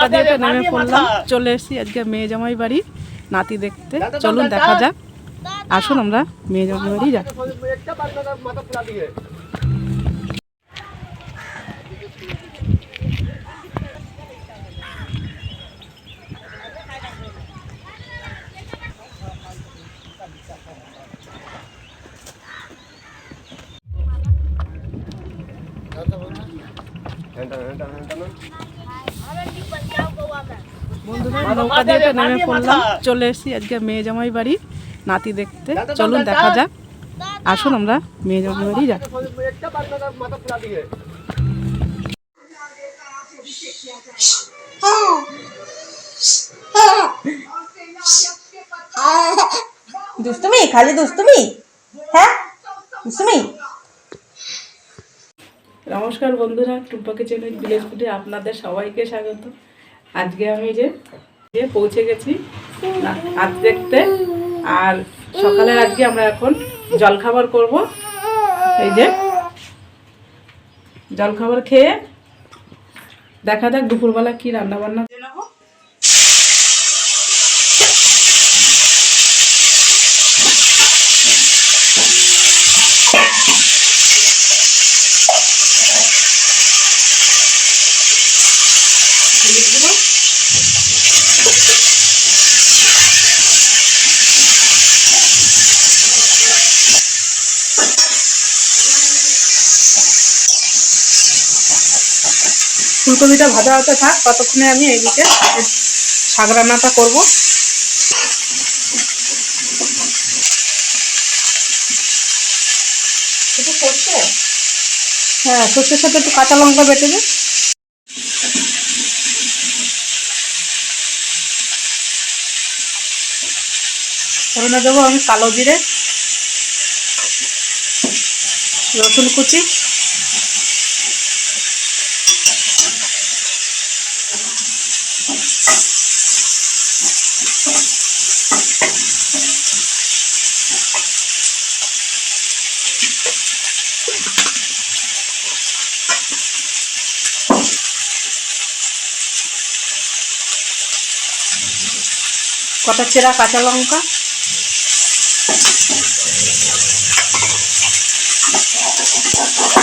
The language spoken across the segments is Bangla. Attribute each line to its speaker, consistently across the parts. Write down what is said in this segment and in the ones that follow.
Speaker 1: নৌকা দিয়ে তো নেমে পড়লাম, চলে এসেছি আজকে মেয়ে জামাই বাড়ি নাতি দেখতে। চলুন দেখা যাক, আসুন আমরা মেয়ে জামাই বাড়ি যাই। বন্ধুরা নৌকা দিয়ে তো নেমে পড়লাম, চলে এসেছি আজকে মেয়ে জামাই বাড়ি নাতি দেখতে। চলুন দেখা যাক, আসুন আমরা মেয়ে জামাই বাড়ি যাই।
Speaker 2: দুষ্টুমি, খালি দুষ্টুমি। হ্যাঁ দুষ্টুমি।
Speaker 1: নমস্কার বন্ধুরা, টুম্পা কিচেন ভিলেজ ফুডে আপনাদের সবাইকে স্বাগত। আজকে আমি যে পৌঁছে গেছি নাচ দেখতে, আর সকালে আজকে আমরা এখন জলখাবার করব। এই যে জলখাবার খেয়ে দেখা যাক দুপুরবেলা কি রান্না বান্না নেবো। ফুলকপিটা ভাজা হতে থাক, ততক্ষণে আমি এইদিকে শাক রান্নাটা করবো। হ্যাঁ, সর্ষের সাথে একটু কাঁচা লঙ্কা বেটে দে। ফোড়নে দেবো আমি কালো জিরে, রসুন কুচি, কটা চেরা কাঁচা লঙ্কা,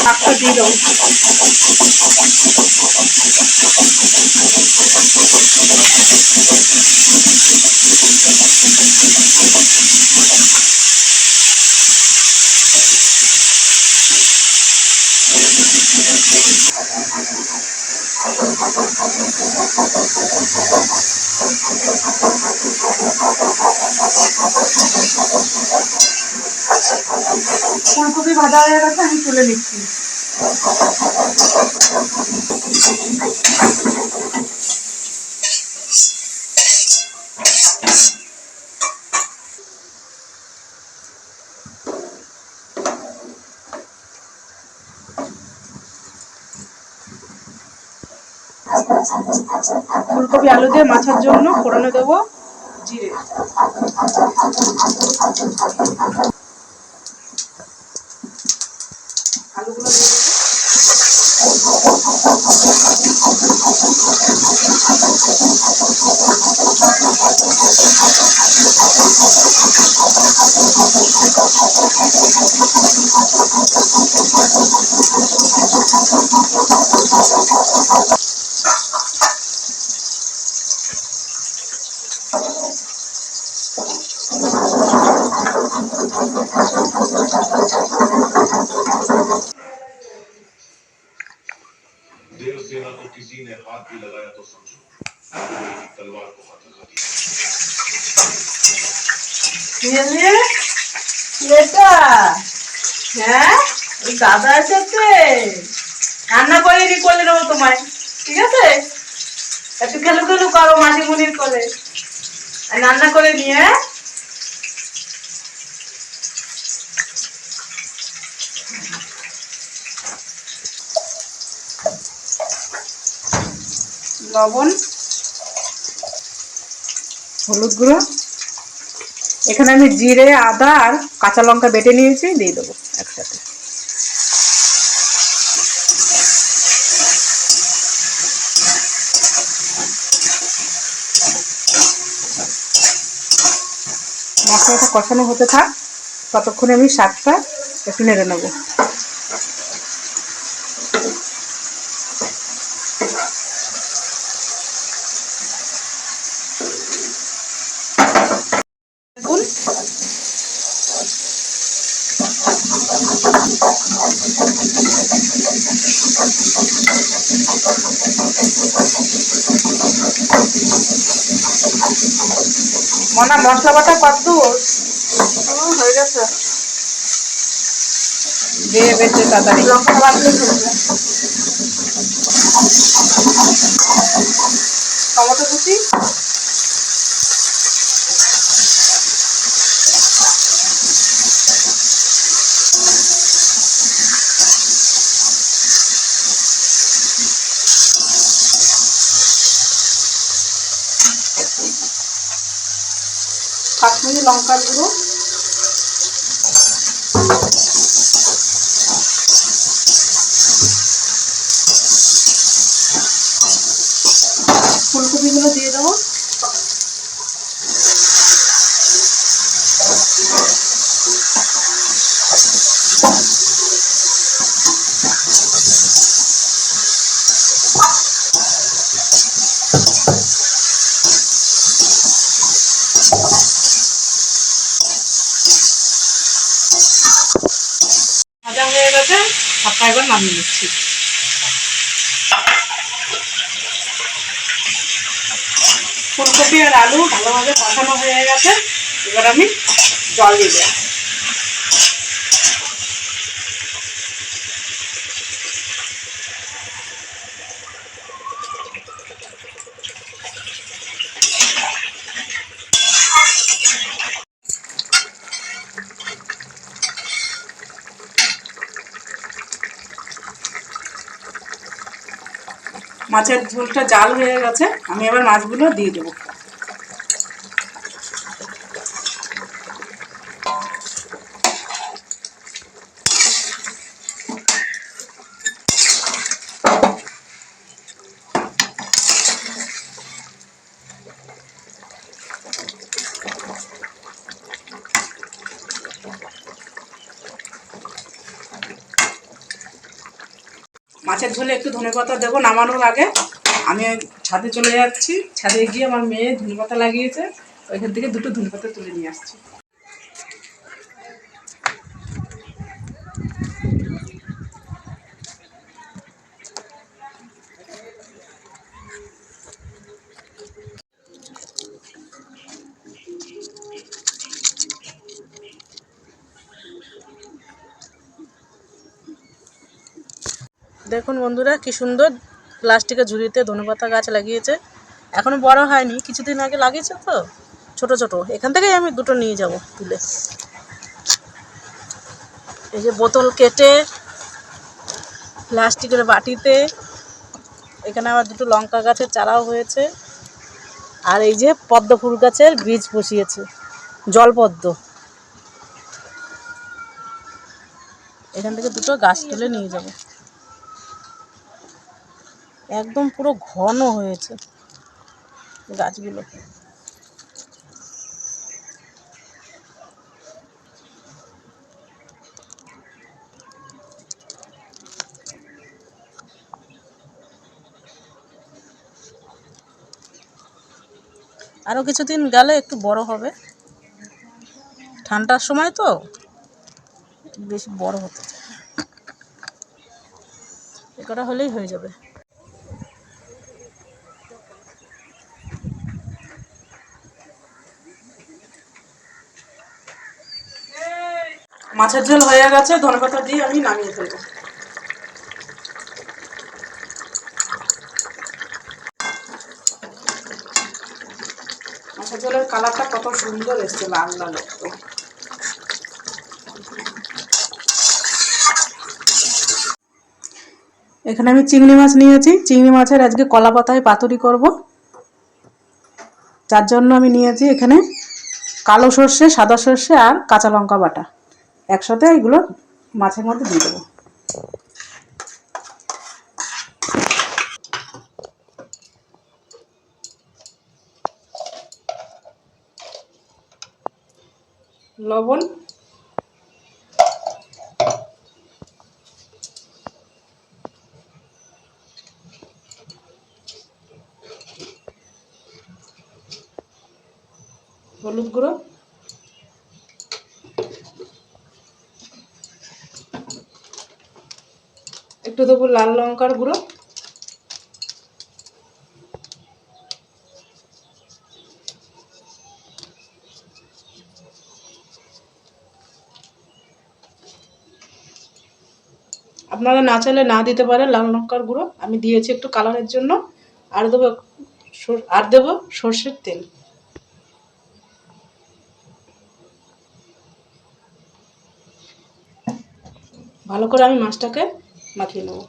Speaker 1: শাকটা দিয়ে দেবো। ফুলকপি ভাজা হয়ে গেছে, আমি তুলে নিচ্ছি। ফুলকপি আলু দিয়ে মাছের জন্য ফোড়নে দেবো জিরে, আলুগুলো দিয়ে
Speaker 3: देवसेना को किसी ने हाथ भी लगाया तो समझो तलवार को हाथ लगा दिया।
Speaker 2: এটা হ্যাঁ দাদা এসেছে, রান্না করে নি করলে নেবো তোমায়, ঠিক আছে? একটু খেলু খেলু করো মাসিমণির কোলে, রান্না করে নিয়ে।
Speaker 1: লবণ, হলুদ গুঁড়ো, এখানে আমি জিরে আদা আর কাঁচা লঙ্কা বেটে নিয়েছি, দিয়ে দেবো একসাথে। মশলাটা কষানো হতে থাক, ততক্ষণে আমি শাকটা একটু নেড়ে নেবো। দেখুন মনা মশলা বাটা কত হয়ে গেছে, দিয়ে বেশি তাড়াতাড়ি লঙ্কা বাটলে টমেটো কুচি, কাশ্মীরি লঙ্কার গুঁড়ো, ফুলকপিগুলো দিয়ে দেবো। ভাজা হয়ে গেছে, হাতটা একবার নামিয়ে নিচ্ছি। ফুলকপি আর আলু ভালোভাবে কষানো হয়ে গেছে, এবার আমি জল দিয়ে দেব। মাছের ঝোলটা জাল হয়ে গেছে, আমি এবার মাছগুলো দিয়ে দেবো। মাছের ঝোলে একটু ধনেপাতা দেবো নামানোর আগে। আমি ছাদে চলে যাচ্ছি, ছাদে গিয়ে আমার মেয়ে ধনেপাতা লাগিয়েছে, ওইখান থেকে দুটো ধনেপাতা তুলে নিয়ে আসছি। দেখুন বন্ধুরা কি সুন্দর প্লাস্টিকের ঝুড়িতে ধনেপাতা গাছ লাগিয়েছে, এখনো বড় হয়নি, কিছুদিন আগে লাগিয়েছে তো ছোট ছোট, এখান থেকেই আমি দুটো নিয়ে যাব তুলে। এই যে বোতল কেটে প্লাস্টিকের বাটিতে, এখানে আবার দুটো লঙ্কা গাছের চারাও হয়েছে, আর এই যে পদ্ম ফুল গাছের বীজ বসিয়েছে, জলপদ্ম, এখান থেকে দুটো গাছ তুলে নিয়ে যাব। একদম পুরো ঘন হয়েছে গাছগুলো। আরও কিছুদিন গেলে একটু বড় হবে, ঠান্ডার সময় তো বেশি বড় হতে চায়, এটা হলেই হয়ে যাবে। মাছের ঝোল হয়ে গেছে, ধনেপাতা দিয়ে আমি নামিয়ে ফেলবো। মাছের ঝোলের কালারটা কত সুন্দর এসছে, লাল লাল একদম। এখানে আমি চিংড়ি মাছ নিয়েছি, চিংড়ি মাছের আজকে কলা পাতায় পাতুরি করব, যার জন্য আমি নিয়েছি এখানে কালো সর্ষে, সাদা সর্ষে আর কাঁচা লঙ্কা বাটা, একসাথে এগুলো মাছের মধ্যে দিয়ে দেবো। লবণ, হলুদ গুঁড়ো, একটু দেবো লাল লঙ্কার গুঁড়ো, আপনারা না চাইলে না দিতে পারেন লাল লঙ্কার গুঁড়ো, আমি দিয়েছি একটু কালারের জন্য। আর দেবো সর্ষের তেল। ভালো করে আমি মাছটাকে মাখিয়ে নেব।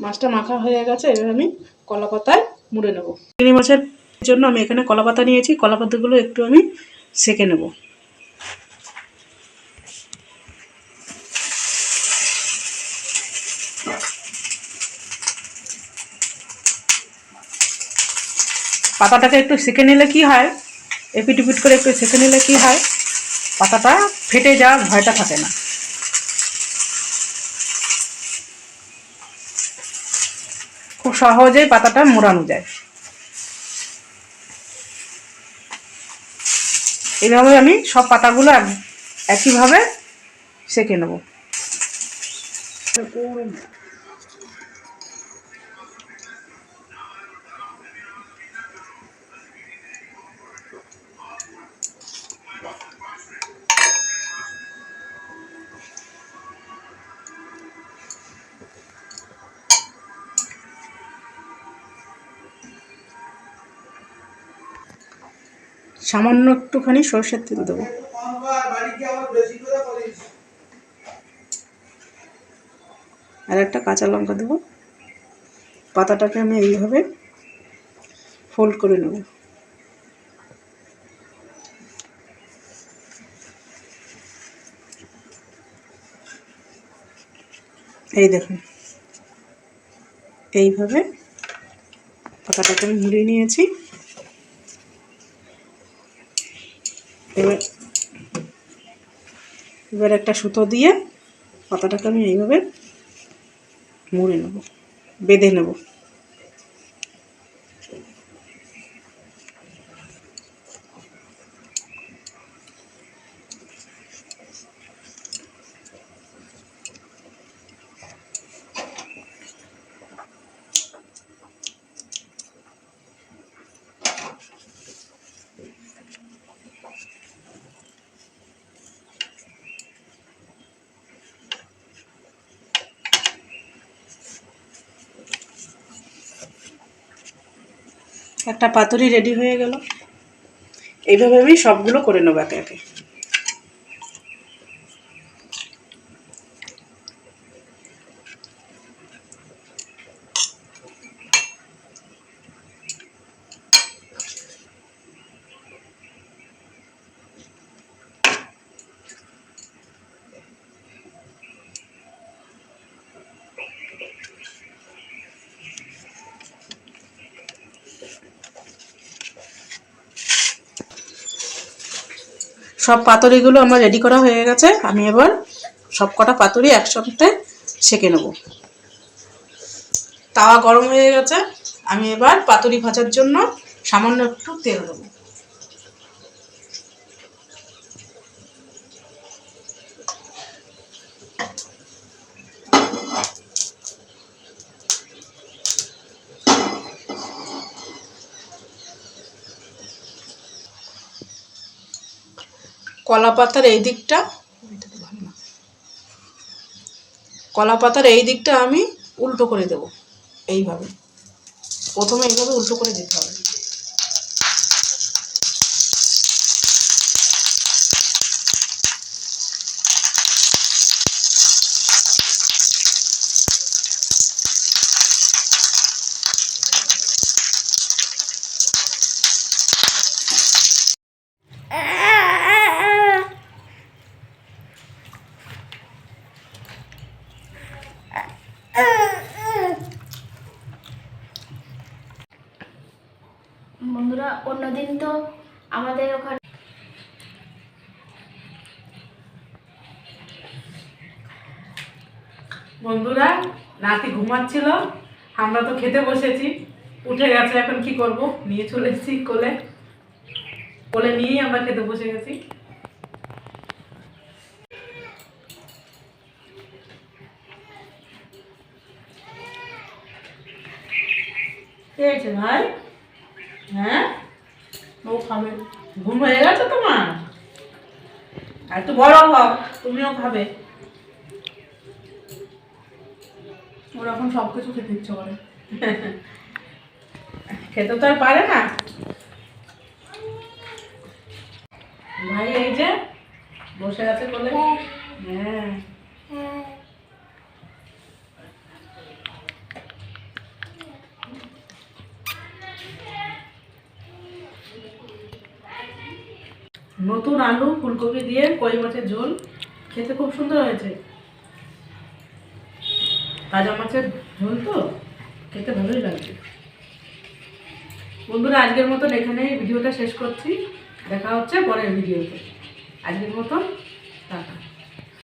Speaker 1: মাছটা মাখা হয়ে গেছে, এবার আমি কলা পাতায় মুড়ে নেব। চিংড়ি মাছের জন্য আমি এখানে কলা পাতা নিয়েছি, কলা পাতাগুলো একটু আমি সেঁকে নেব। পাতাটাকে একটু সেঁকে নিলে কি হয়, এপিট উপিট করে একটু সেঁকে নিলে কি হয়, পাতাটা ফেটে যাওয়ার ভয়টা থাকে না। খুব সহজেই পাতাটা মোড়ানো যায়। এইভাবে আমি সব পাতাগুলো একইভাবে সেঁকে নেব। সামান্য একটুখানি সরষের তেল দেবো। আর একটা কাঁচা লঙ্কা দেবো। পাতাটাকে আমি এইভাবে ফোল্ড করে নেব। এই দেখুন, এইভাবে পাতাটাকে আমি মুড়িয়ে নিয়েছি। এবার একটা সুতো দিয়ে পাতাটাকে আমি এইভাবে মুড়ে নেব, বেঁধে নেব। একটা পাতুরি রেডি হয়ে গেল। এইভাবে আমি সবগুলো করে নেবো একে একে। সব পাতুরিগুলো আমার রেডি করা হয়ে গেছে। আমি এবার সব কটা পাতুরি একসাথে সেঁকে নেব। তাওয়া গরম হয়ে গেছে, আমি এবার পাতুরি ভাজার জন্য সামান্য একটু তেল দেবো। কলা পাতার এই দিকটা আমি উল্টো করে দেব। এইভাবে প্রথমে এইভাবে উল্টো করে দিতে হবে।
Speaker 4: বন্ধুরা অন্যদিন তো আমাদের ওখানে
Speaker 1: বন্ধুরা নাতি ঘুমাচ্ছিল, আমরা তো খেতে বসেছি, উঠে গেছে, এখন কি করব, নিয়ে চলে এসেছি কোলে, কোলে নিয়েই আমরা খেতে বসে গেছি।
Speaker 2: কে হয়েছে ভাই? হ্যাঁ,
Speaker 1: ও খাবে।
Speaker 2: ঘুম হয়ে গেছে তোমার? আর একটু বড় হও, তুমিও খাবে।
Speaker 1: ওর এখন সব কিছু খেতে ইচ্ছে করে।
Speaker 2: খেতে তো আর পারে না ভাই, এই যে বসে আছে কোলে। হ্যাঁ, নতুন আলু ফুলকপি দিয়ে কই মাছের ঝোল, খেতে খুব সুন্দর হয়েছে। তাজা মাছের ঝোল তো খেতে ভালোই লাগবে। বন্ধুরা আজকের মতন এখানেই ভিডিওটা শেষ করছি, দেখা হচ্ছে পরের ভিডিওতে। আজকের মতন টাটা।